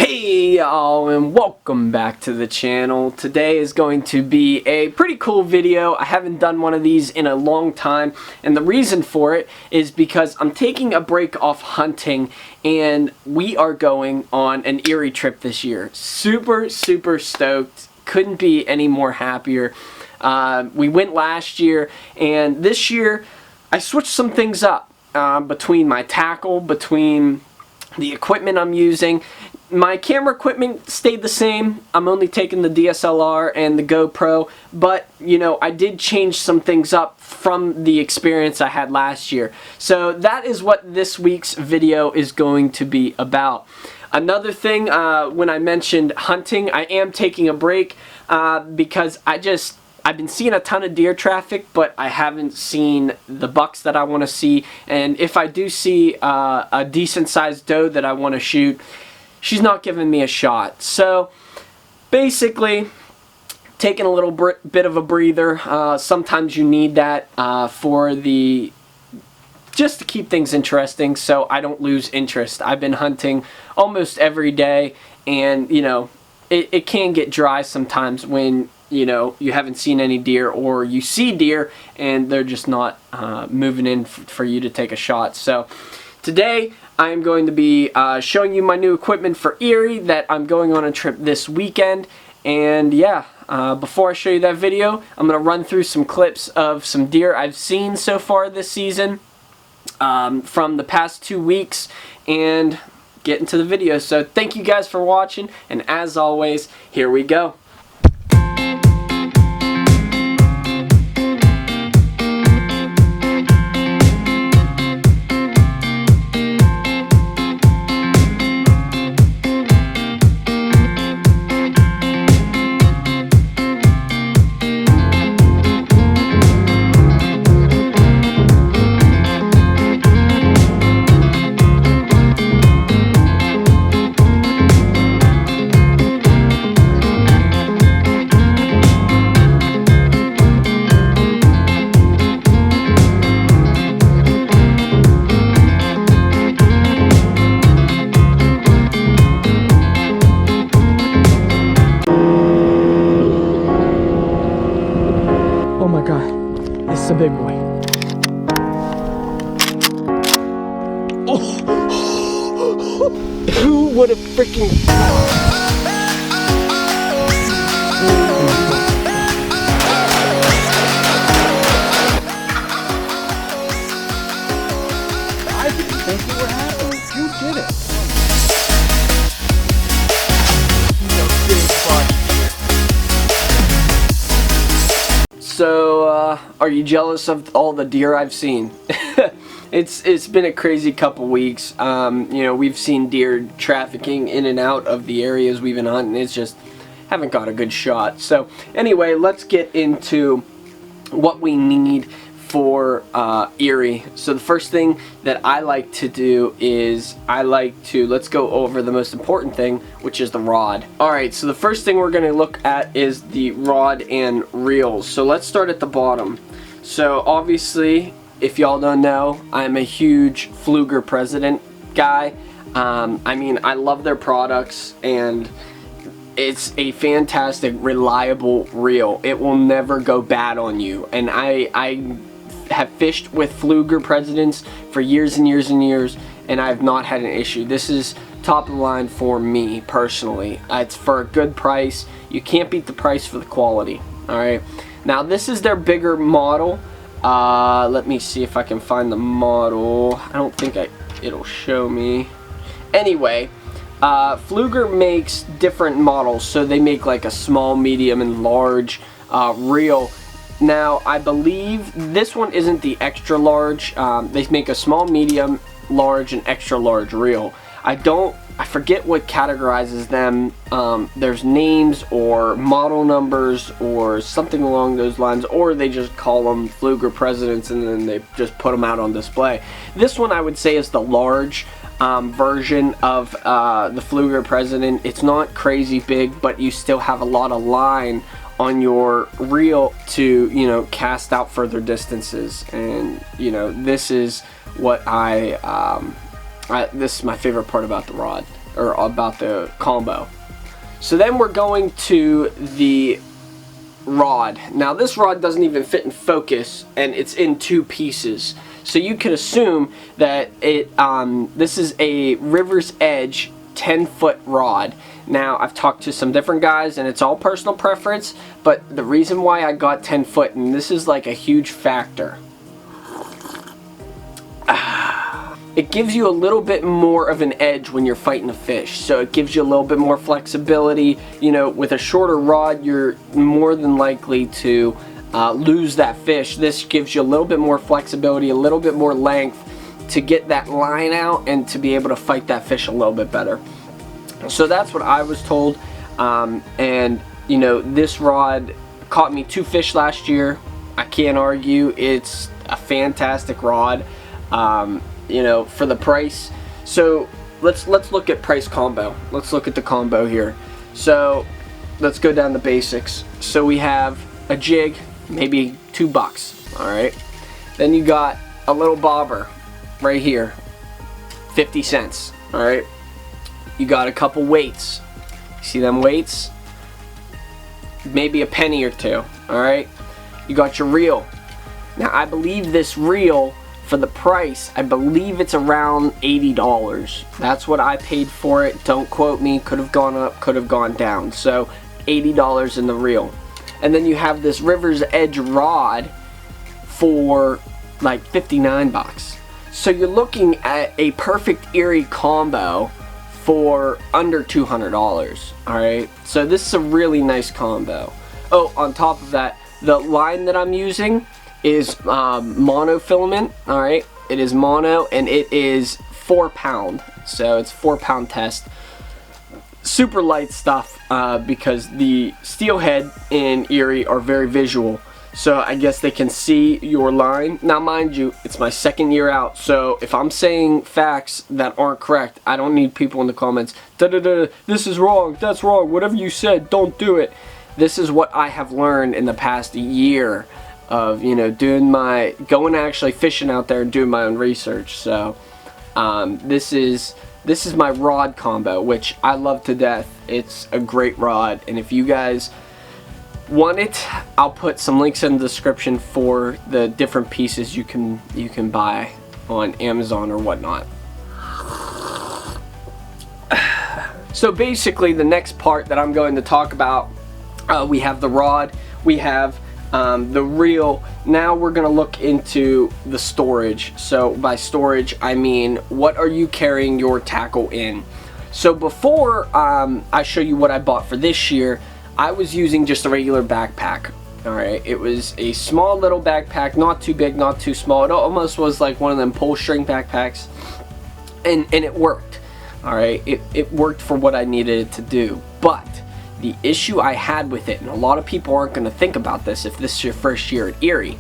Hey y'all, and welcome back to the channel. Today is going to be a pretty cool video. I haven't done one of these in a long time, and the reason for it is because I'm taking a break off hunting and we are going on an Erie trip this year. Super stoked. Couldn't be any more happier. We went last year, and this year I switched some things up between my tackle, between the equipment I'm using. My camera equipment stayed the same. I'm only taking the DSLR and the GoPro, but you know, I did change some things up from the experience I had last year. So that is what this week's video is going to be about. Another thing, when I mentioned hunting, I am taking a break because I've been seeing a ton of deer traffic, but I haven't seen the bucks that I want to see. And if I do see a decent sized doe that I want to shoot, she's not giving me a shot. So basically, taking a little bit of a breather. Sometimes you need that just to keep things interesting, so I don't lose interest. I've been hunting almost every day, and you know, it can get dry sometimes when you know you haven't seen any deer, or you see deer and they're just not moving in for you to take a shot. So today I am going to be showing you my new equipment for Erie that I'm going on a trip this weekend. And yeah, before I show you that video, I'm going to run through some clips of some deer I've seen so far this season from the past 2 weeks and get into the video. So thank you guys for watching, and as always, here we go. Oh my god, this is a big boy. Oh! Who would have freaking thought? I didn't think it would happen. You did it. He's a big buck. So, are you jealous of all the deer I've seen? It's been a crazy couple weeks. You know, we've seen deer trafficking in and out of the areas we've been hunting. It's just haven't got a good shot. So anyway, let's get into what we need for Erie. So the first thing that I like to do is let's go over the most important thing, which is the rod. Alright, so the first thing we're going to look at is the rod and reels. So let's start at the bottom. So obviously, if y'all don't know, I'm a huge Pflueger President guy. I mean, I love their products, and it's a fantastic, reliable reel. It will never go bad on you. And I have fished with Pflueger Presidents for years and years and years, and I have not had an issue. This is top of the line for me personally. It's for a good price. You can't beat the price for the quality. Alright, now this is their bigger model. Let me see if I can find the model. I don't think it'll show me. Anyway, Pflueger makes different models, so they make like a small, medium, and large reel. Now, I believe this one isn't the extra large. They make a small, medium, large, and extra large reel. I forget what categorizes them. There's names or model numbers or something along those lines, or they just call them Pflueger Presidents and then they just put them out on display. This one I would say is the large version of the Pflueger President. It's not crazy big, but you still have a lot of line on your reel to, you know, cast out further distances. And you know, this is what this is my favorite part about the rod. or about the combo. So then we're going to the rod. Now this rod doesn't even fit in focus, and it's in 2 pieces. So you could assume that this is a River's Edge 10-foot rod. Now I've talked to some different guys and it's all personal preference, but the reason why I got 10 foot, and this is like a huge factor, it gives you a little bit more of an edge when you're fighting a fish. So it gives you a little bit more flexibility. You know, with a shorter rod, you're more than likely to lose that fish. This gives you a little bit more flexibility, a little bit more length to get that line out and to be able to fight that fish a little bit better. So that's what I was told, and you know, this rod caught me 2 fish last year. I can't argue, it's a fantastic rod, you know, for the price. So let's look at price combo. Let's look at the combo here. So let's go down the basics. So we have a jig, maybe $2. All right. Then you got a little bobber right here, 50 cents. All right. You got a couple weights. See them weights? Maybe a penny or 2. All right. You got your reel. Now I believe this reel, for the price, I believe it's around $80. That's what I paid for it. Don't quote me. Could have gone up, could have gone down. So $80 in the reel. And then you have this River's Edge rod for like $59. So you're looking at a perfect Erie combo for under $200. Alright, so this is a really nice combo. Oh, on top of that, the line that I'm using is monofilament. Alright, it is mono and it is 4 pound, so it's 4 pound test. Super light stuff, because the steelhead in Erie are very visual, so I guess they can see your line. Now mind you, it's my 2nd year out, so if I'm saying facts that aren't correct, I don't need people in the comments, this is wrong, that's wrong, whatever you said, don't do it. This is what I have learned in the past year of, you know, going actually fishing out there and doing my own research. So this is my rod combo, which I love to death. It's a great rod, and if you guys want it, I'll put some links in the description for the different pieces you can buy on Amazon or whatnot. So basically, the next part that I'm going to talk about, we have the rod, we have the reel. Now we're going to look into the storage. So by storage, I mean, what are you carrying your tackle in? So before I show you what I bought for this year, I was using just a regular backpack. Alright, it was a small little backpack, not too big, not too small. It almost was like one of them pull string backpacks, and it worked. Alright, it worked for what I needed it to do. But the issue I had with it, and a lot of people aren't going to think about this if this is your first year at Erie,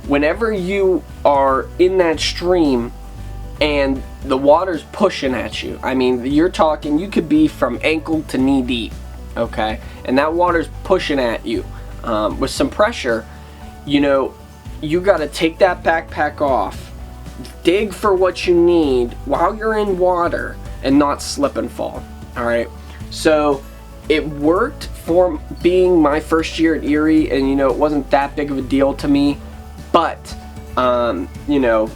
whenever you are in that stream and the water's pushing at you, I mean, you're talking, you could be from ankle to knee deep, okay, and that water's pushing at you with some pressure, you know, you got to take that backpack off, dig for what you need while you're in water, and not slip and fall. Alright, so it worked for being my first year at Erie, and you know, it wasn't that big of a deal to me, but you know,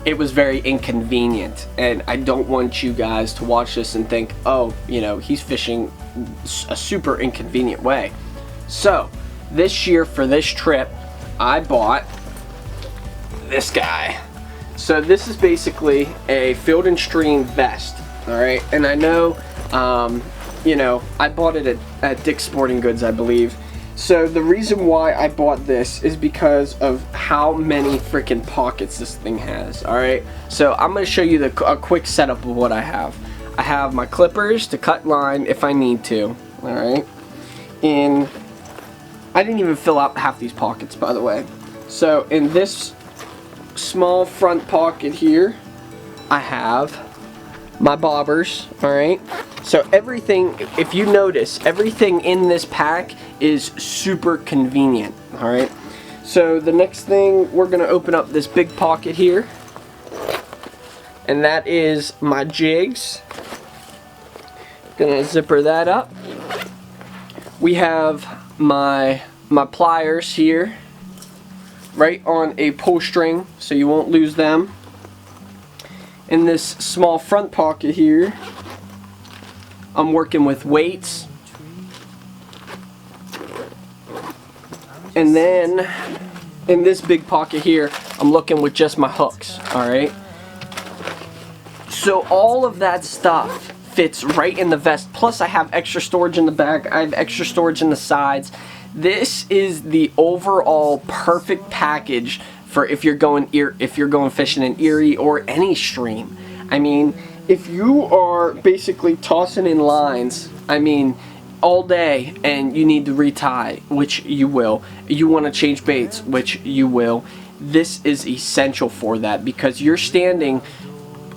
it was very inconvenient, and I don't want you guys to watch this and think, oh, you know, he's fishing a super inconvenient way. So this year for this trip, I bought this guy. So this is basically a field and stream vest. Alright, and I know you know, I bought it at Dick's Sporting Goods, I believe. So the reason why I bought this is because of how many freaking pockets this thing has. Alright, so I'm going to show you a quick setup of what I have. I have my clippers to cut line if I need to. Alright, and I didn't even fill out half these pockets, by the way. So in this small front pocket here, I have my bobbers. Alright, so everything, if you notice, everything in this pack is super convenient. Alright, so the next thing, we're going to open up this big pocket here, and that is my jigs. Gonna zipper that up. We have my pliers here, right on a pull string, so you won't lose them. In this small front pocket here, I'm working with weights. And then in this big pocket here, I'm looking with just my hooks, alright? So all of that stuff fits right in the vest. Plus I have extra storage in the back, I have extra storage in the sides. This is the overall perfect package for if you're going fishing in Erie or any stream. I mean, if you are basically tossing in lines, I mean, all day, and you need to retie, which you will. You want to change baits, which you will. This is essential for that, because you're standing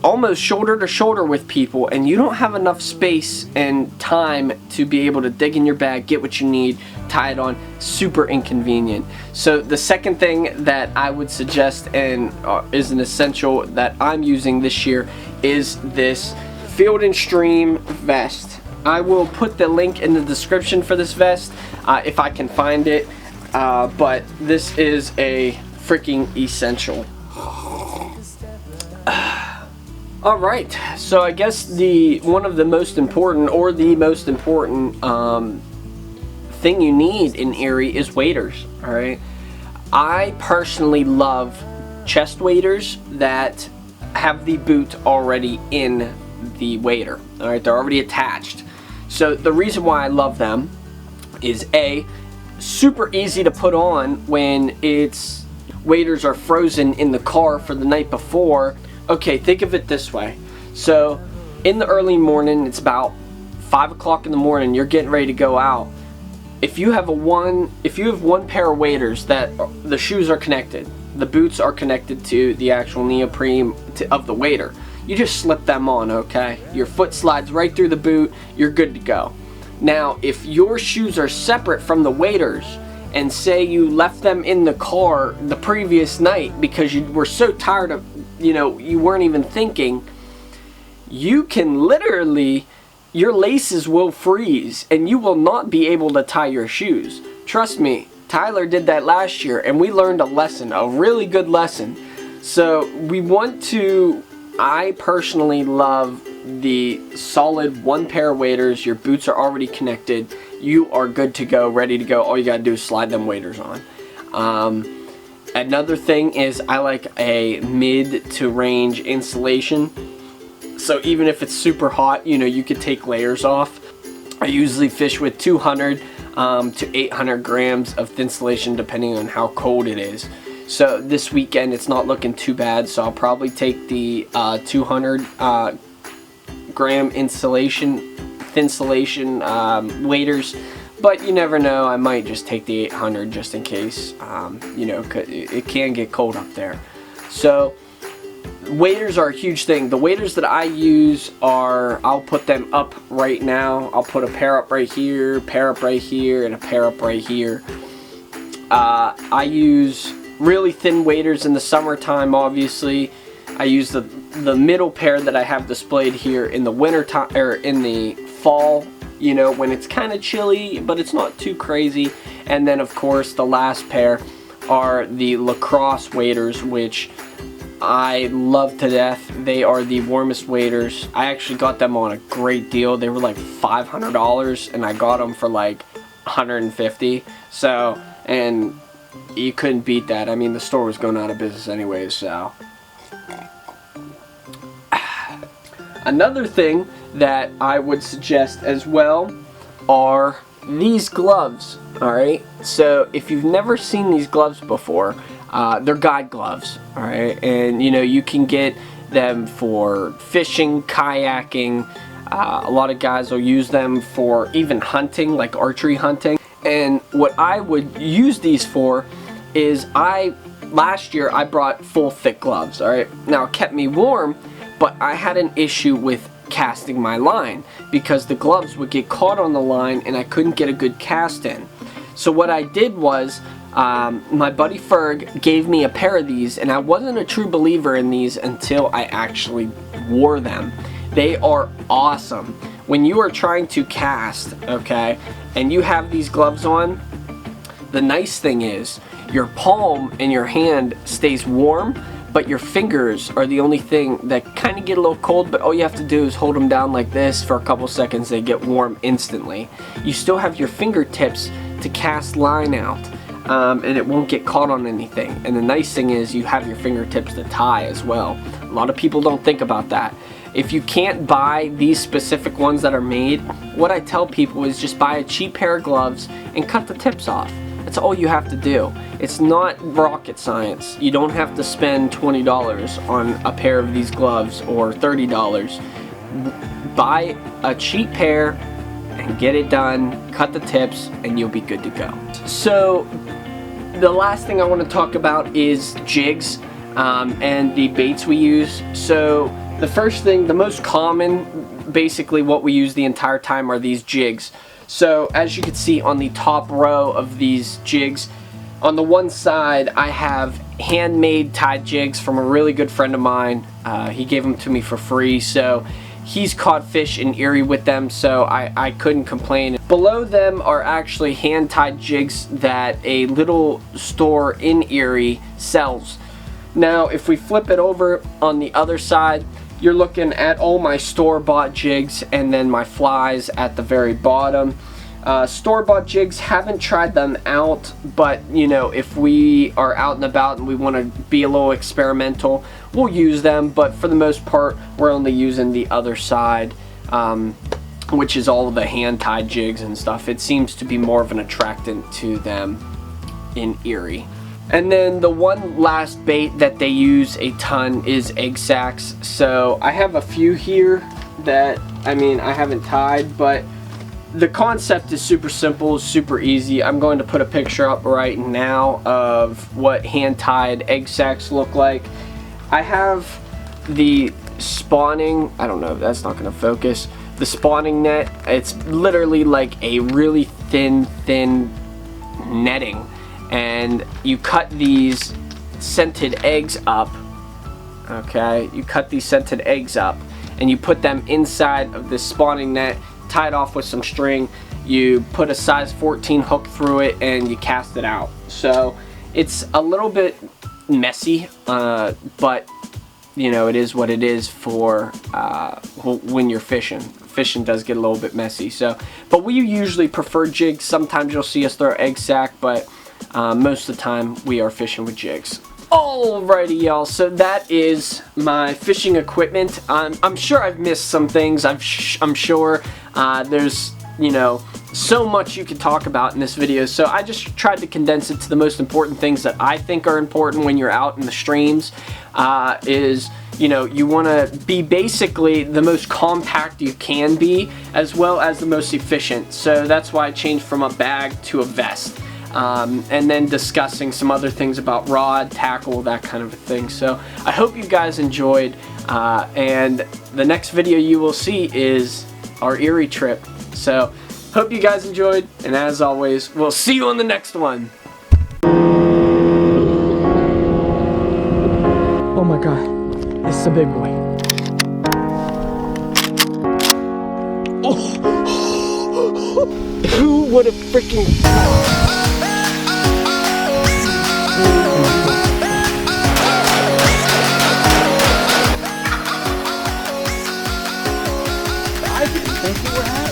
almost shoulder to shoulder with people, and you don't have enough space and time to be able to dig in your bag, get what you need, tie it on. Super inconvenient. So the second thing that I would suggest, and is an essential that I'm using this year, is this Field and Stream vest. I will put the link in the description for this vest if I can find it, but this is a freaking essential. Alright, so I guess one of the most important, or the most important thing you need in Erie is waders. Alright, I personally love chest waders that have the boot already in the wader. Alright, they're already attached. So the reason why I love them is A, super easy to put on when waders are frozen in the car for the night before. Okay, think of it this way. So in the early morning, it's about 5 o'clock in the morning, you're getting ready to go out. If you have one pair of waders that the shoes are connected, the boots are connected to the actual neoprene of the wader, you just slip them on, okay? Your foot slides right through the boot, you're good to go. Now, if your shoes are separate from the waders, and say you left them in the car the previous night because you were so tired of, you weren't even thinking, you can literally, your laces will freeze and you will not be able to tie your shoes. Trust me, Tyler did that last year and we learned a lesson, a really good lesson. So I personally love the solid one pair of waders. Your boots are already connected. You are good to go, ready to go. All you gotta do is slide them waders on. Another thing is I like a mid to range insulation. So even if it's super hot, you could take layers off. I usually fish with 200 to 800 grams of thinsulation depending on how cold it is. So this weekend it's not looking too bad, so I'll probably take the 200 gram thinsulation waders, but you never know, I might just take the 800 just in case. It can get cold up there. So waders are a huge thing. The waders that I use are, I'll put them up right now. I'll put a pair up right here, pair up right here, and a pair up right here. I use really thin waders in the summertime, obviously. I use the middle pair that I have displayed here in the winter time, or in the fall, when it's kind of chilly, but it's not too crazy. And then of course the last pair are the lacrosse waders, which I love to death. They are the warmest waders. I actually got them on a great deal. They were like $500 and I got them for like $150. So, and you couldn't beat that. I mean, the store was going out of business anyways, so. Another thing that I would suggest as well are these gloves. Alright, so if you've never seen these gloves before, they're guide gloves. Alright, and you can get them for fishing, kayaking. A lot of guys will use them for even hunting, like archery hunting. And what I would use these for is last year I brought full thick gloves. Alright, now it kept me warm, but I had an issue with casting my line because the gloves would get caught on the line and I couldn't get a good cast in. So what I did was, my buddy Ferg gave me a pair of these, and I wasn't a true believer in these until I actually wore them. They are awesome. when you are trying to cast, okay, and you have these gloves on, the nice thing is your palm and your hand stays warm, but your fingers are the only thing that kind of get a little cold, but all you have to do is hold them down like this for a couple seconds. They get warm instantly. You still have your fingertips to cast line out, and it won't get caught on anything. And the nice thing is you have your fingertips to tie as well. A lot of people don't think about that. If you can't buy these specific ones that are made, what I tell people is just buy a cheap pair of gloves and cut the tips off. That's all you have to do. It's not rocket science. You don't have to spend $20 on a pair of these gloves or $30. Buy a cheap pair and get it done, cut the tips, and you'll be good to go. So the last thing I want to talk about is jigs and the baits we use. So the first thing, the most common, basically what we use the entire time are these jigs. So as you can see on the top row of these jigs, on the one side I have handmade tied jigs from a really good friend of mine. He gave them to me for free, so he's caught fish in Erie with them, so I couldn't complain. Below them are actually hand-tied jigs that a little store in Erie sells. Now if we flip it over on the other side, you're looking at all my store-bought jigs and then my flies at the very bottom. Store-bought jigs, haven't tried them out, but you know, if we are out and about and we want to be a little experimental, we'll use them, but for the most part we're only using the other side, which is all of the hand-tied jigs and stuff. It seems to be more of an attractant to them in Erie. And then the one last bait that they use a ton is egg sacs. So I have a few here that, I mean, I haven't tied, but the concept is super simple, super easy. I'm going to put a picture up right now of what hand-tied egg sacs look like. I have the spawning, I don't know, that's not going to focus. The spawning net, it's literally like a really thin netting. And you cut these scented eggs up, okay? You cut these scented eggs up and you put them inside of this spawning net, tied off with some string. You put a size 14 hook through it and you cast it out. So it's a little bit messy, but you know, it is what it is for when you're fishing. Fishing does get a little bit messy. So, but we usually prefer jigs. Sometimes you'll see us throw egg sac, but most of the time we are fishing with jigs. Alrighty y'all, so that is my fishing equipment. I'm sure I've missed some things. I'm sure there's, you know, so much you could talk about in this video, so I just tried to condense it to the most important things that I think are important when you're out in the streams. Is, you know, you want to be basically the most compact you can be, as well as the most efficient. So that's why I changed from a bag to a vest. And then discussing some other things about rod, tackle, that kind of a thing. So I hope you guys enjoyed, and the next video you will see is our Erie trip. So hope you guys enjoyed, and as always, we'll see you on the next one. Oh my god, this is a big boy. Oh. Who would have freaking thought? I didn't think you were having